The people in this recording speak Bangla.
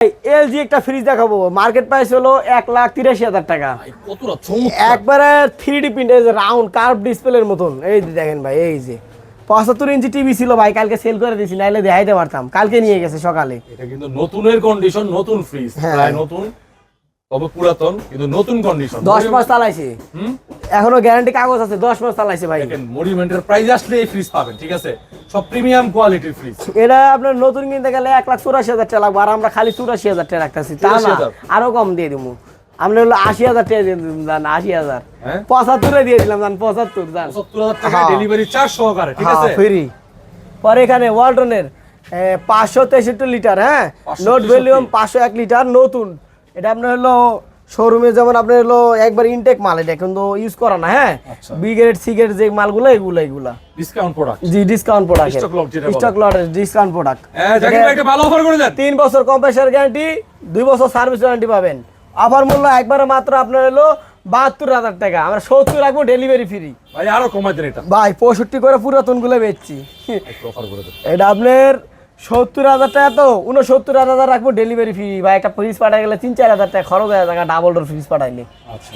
এলজি একটা ফ্রিজ দেখাবো, মার্কেট প্রাইস হলো 1,83,000 টাকা। কতটা চমৎকার, একবারে 3D প্রিন্ট, এই যে রাউন্ড কার্ভ ডিসপ্লের মতন। এই যে দেখেন ভাই, এই যে 75 ইঞ্চি টিভি ছিল ভাই, কালকে সেল করে দিয়েছি, নাইলে দেখাইতে পারতাম। কালকে নিয়ে গেছে সকালে। এটা কিন্তু নতুনের কন্ডিশন, নতুন ফ্রিজ, প্রায় নতুন তবে পুরাতন কিন্তু নতুন কন্ডিশন। 10 মাস চালাইছে, এখনো গ্যারান্টি কাগজ আছে, 10 মাস চালাইছে ভাই। দেখেন মডিউমেন্টের প্রাইস আসলে এই ফ্রিজ পাবেন, ঠিক আছে, সব প্রিমিয়াম কোয়ালিটির ফ্রিজ। এটা আপনার নতুন কিনতে গেলে 1,84,000 টাকা লাগবে, আর আমরা খালি 84,000 টাকা রাখতেছি। তা না, আরো কম দিয়ে দিবো। আমরা হলো 80,000 টাকা দিয়ে দিলাম, জান 80,000, 75 দিয়ে দিলাম, জান 75, জান ৭০,০০০ টাকা ডেলিভারি চার্জ সহকারে, ঠিক আছে, ফ্রি। পরে এখানে ওয়ালটনের 563 লিটার, হ্যাঁ, নোট ভলিউম 501 লিটার নতুন। এটা আপনার হলো শোরুমে যেমন আপনার হলো একবার ইনটেক মাল, এটা কিন্তু ইউজ করা না, হ্যাঁ, বি গ্রেড সি গ্রেড যে মালগুলো এগুলা ডিসকাউন্ট প্রোডাক্ট। জি, ডিসকাউন্ট প্রোডাক্ট, স্টক লটের ডিসকাউন্ট প্রোডাক্ট। জাকির ভাই একটা ভালো অফার করে দেন। 3 বছর কম্প্রেসার গ্যারান্টি, 2 বছর সার্ভিস ওয়ারেন্টি পাবেন। অফার মূল্য একবারে মাত্র আপনার হলো 72,000 টাকা, আমরা 70 রাখবো, ডেলিভারি ফ্রি। ভাই আরো কমাই দেন এটা ভাই 65 করে পুরাতন গুলো বেচছি, অফার করে দেন। এটা আপনার 70,000 টাকা, তো 69,000 রাখবো, ডেলিভারি ফ্রি। ভাই একটা ফ্রিজ পাঠাই গেলে 3-4 হাজার টাকা খরচ হয়ে যায়, ডাবল ডোর ফ্রিজ পাঠাইলে। আচ্ছা